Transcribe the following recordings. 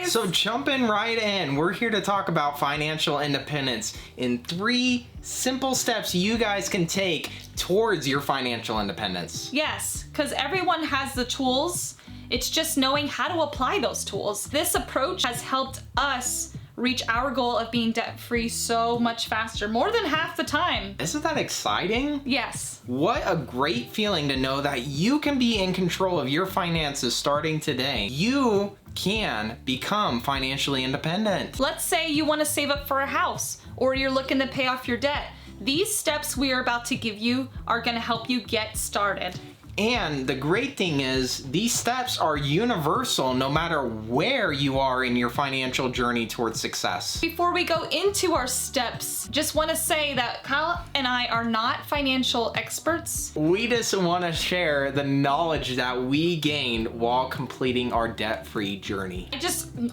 guys. So jumping right in, we're here to talk about financial independence in 3 simple steps you guys can take towards your financial independence. Yes, because everyone has the tools. It's just knowing how to apply those tools. This approach has helped us reach our goal of being debt-free so much faster, more than half the time. Isn't that exciting? Yes. What a great feeling to know that you can be in control of your finances starting today. You can become financially independent. Let's say you want to save up for a house, or you're looking to pay off your debt. These steps we are about to give you are going to help you get started. And the great thing is, these steps are universal no matter where you are in your financial journey towards success. Before we go into our steps, just want to say that Kyle and I are not financial experts. We just want to share the knowledge that we gained while completing our debt-free journey.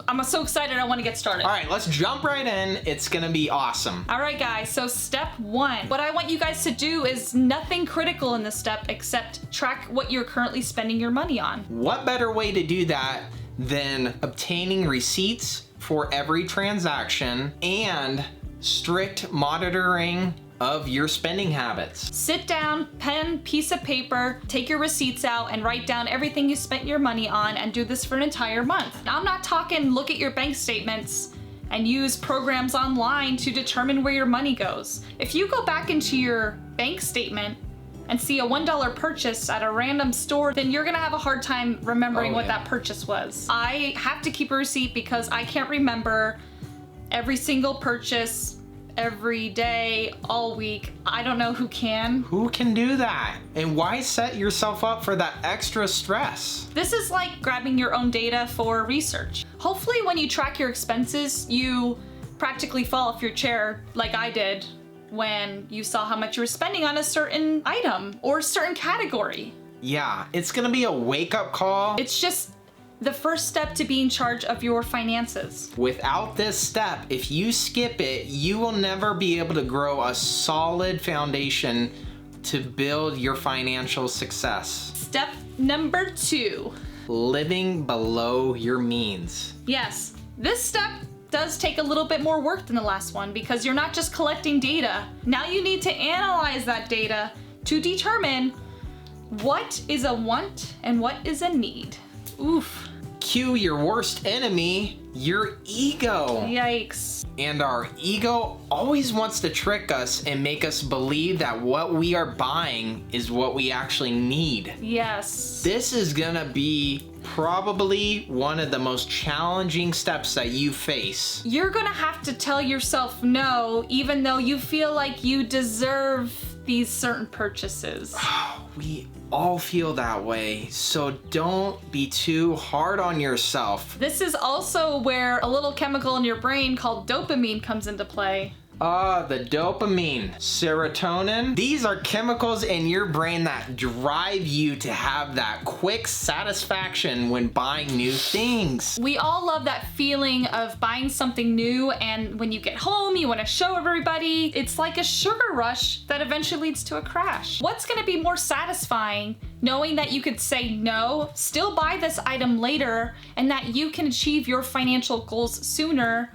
I'm so excited, I want to get started. All right, let's jump right in. It's gonna be awesome. All right, guys, so step 1. What I want you guys to do is nothing critical in this step except track what you're currently spending your money on. What better way to do that than obtaining receipts for every transaction and strict monitoring of your spending habits? Sit down, pen, piece of paper, take your receipts out and write down everything you spent your money on and do this for an entire month. Now, I'm not talking look at your bank statements and use programs online to determine where your money goes. If you go back into your bank statement and see a $1 purchase at a random store, then you're gonna have a hard time remembering what that purchase was. I have to keep a receipt because I can't remember every single purchase every day, all week. I don't know who can. Who can do that? And why set yourself up for that extra stress? This is like grabbing your own data for research. Hopefully when you track your expenses, you practically fall off your chair like I did when you saw how much you were spending on a certain item or a certain category. Yeah, it's gonna be a wake-up call. It's just the first step to be in charge of your finances. Without this step, if you skip it, you will never be able to grow a solid foundation to build your financial success. Step number 2. Living below your means. Yes, this step does take a little bit more work than the last one because you're not just collecting data. Now you need to analyze that data to determine what is a want and what is a need. Oof. Cue your worst enemy, your ego. Yikes. And our ego always wants to trick us and make us believe that what we are buying is what we actually need. Yes. This is gonna be probably one of the most challenging steps that you face. You're gonna have to tell yourself no, even though you feel like you deserve these certain purchases. We all feel that way, so don't be too hard on yourself. This is also where a little chemical in your brain called dopamine comes into play. The dopamine, serotonin. These are chemicals in your brain that drive you to have that quick satisfaction when buying new things. We all love that feeling of buying something new, and when you get home, you want to show everybody. It's like a sugar rush that eventually leads to a crash. What's going to be more satisfying, knowing that you could say no, still buy this item later, and that you can achieve your financial goals sooner,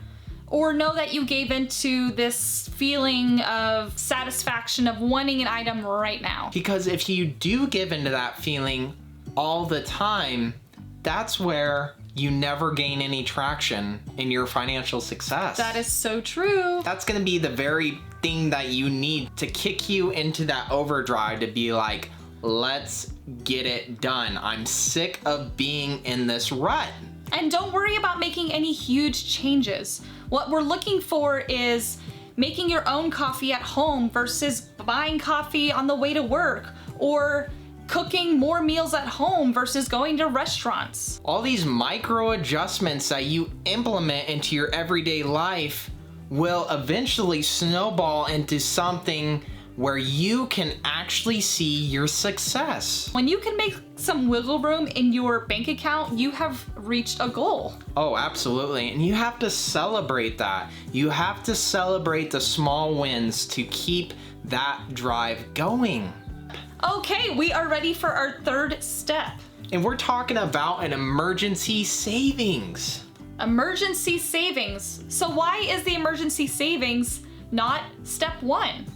or know that you gave into this feeling of satisfaction of wanting an item right now? Because if you do give into that feeling all the time, that's where you never gain any traction in your financial success. That is so true. That's gonna be the very thing that you need to kick you into that overdrive to be like, let's get it done. I'm sick of being in this rut. And don't worry about making any huge changes. What we're looking for is making your own coffee at home versus buying coffee on the way to work, or cooking more meals at home versus going to restaurants. All these micro adjustments that you implement into your everyday life will eventually snowball into something where you can actually see your success. When you can make some wiggle room in your bank account, you have reached a goal. Oh, absolutely. And you have to celebrate that. You have to celebrate the small wins to keep that drive going. Okay, we are ready for our third step. And we're talking about an emergency savings. emergency savings. So why is the emergency savings not step 1?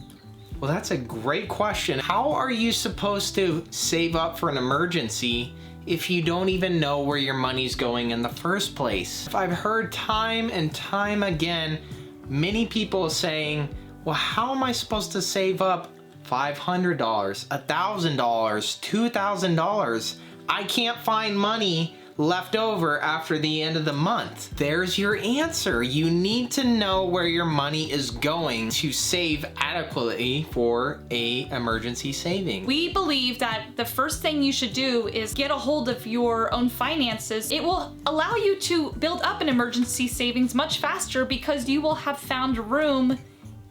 Well, that's a great question. How are you supposed to save up for an emergency if you don't even know where your money's going in the first place? I've heard time and time again, many people saying, well, how am I supposed to save up $500, $1,000, $2,000? I can't find money left over after the end of the month. There's your answer. You need to know where your money is going to save adequately for a emergency saving. We believe that the first thing you should do is get a hold of your own finances. It will allow you to build up an emergency savings much faster because you will have found room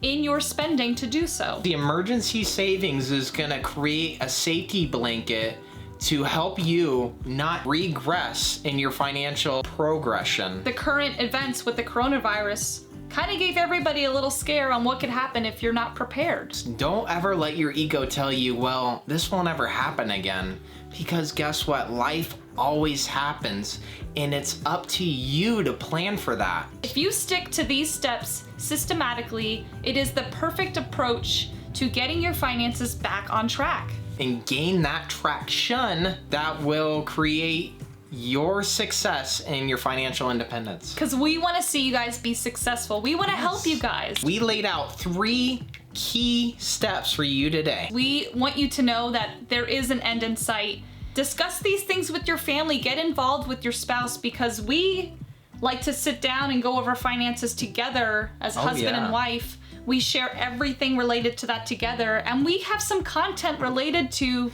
in your spending to do so. The emergency savings is gonna create a safety blanket to help you not regress in your financial progression. The current events with the coronavirus kind of gave everybody a little scare on what could happen if you're not prepared. Don't ever let your ego tell you, well, this won't ever happen again. Because guess what? Life always happens, and it's up to you to plan for that. If you stick to these steps systematically, it is the perfect approach to getting your finances back on track. And gain that traction that will create your success and your financial independence. Because we want to see you guys be successful. We want to help you guys. We laid out 3 key steps for you today. We want you to know that there is an end in sight. Discuss these things with your family. Get involved with your spouse, because we like to sit down and go over finances together as husband and wife. We share everything related to that together, and we have some content related to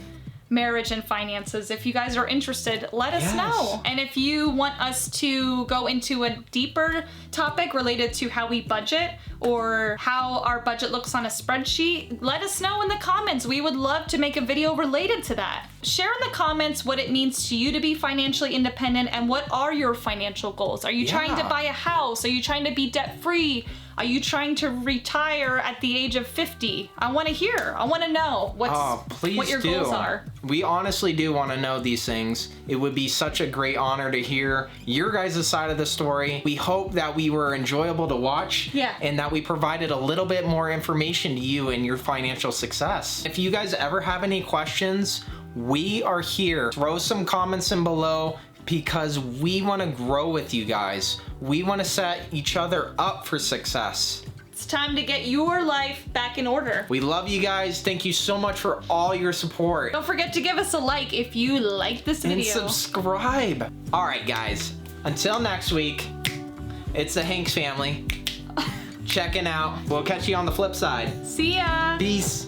marriage and finances. If you guys are interested, let us know. And if you want us to go into a deeper topic related to how we budget or how our budget looks on a spreadsheet, let us know in the comments. We would love to make a video related to that. Share in the comments what it means to you to be financially independent and what are your financial goals. Are you trying to buy a house? Are you trying to be debt free? Are you trying to retire at the age of 50? I want to hear. I want to know what your goals are. We honestly do want to know these things. It would be such a great honor to hear your guys' side of the story. We hope that we were enjoyable to watch and that we provided a little bit more information to you in your financial success. If you guys ever have any questions, we are here. Throw some comments in below, because we want to grow with you guys. We want to set each other up for success. It's time to get your life back in order. We love you guys. Thank you so much for all your support. Don't forget to give us a like if you like this video. And subscribe. All right, guys. Until next week, it's the Hanks family checking out. We'll catch you on the flip side. See ya. Peace.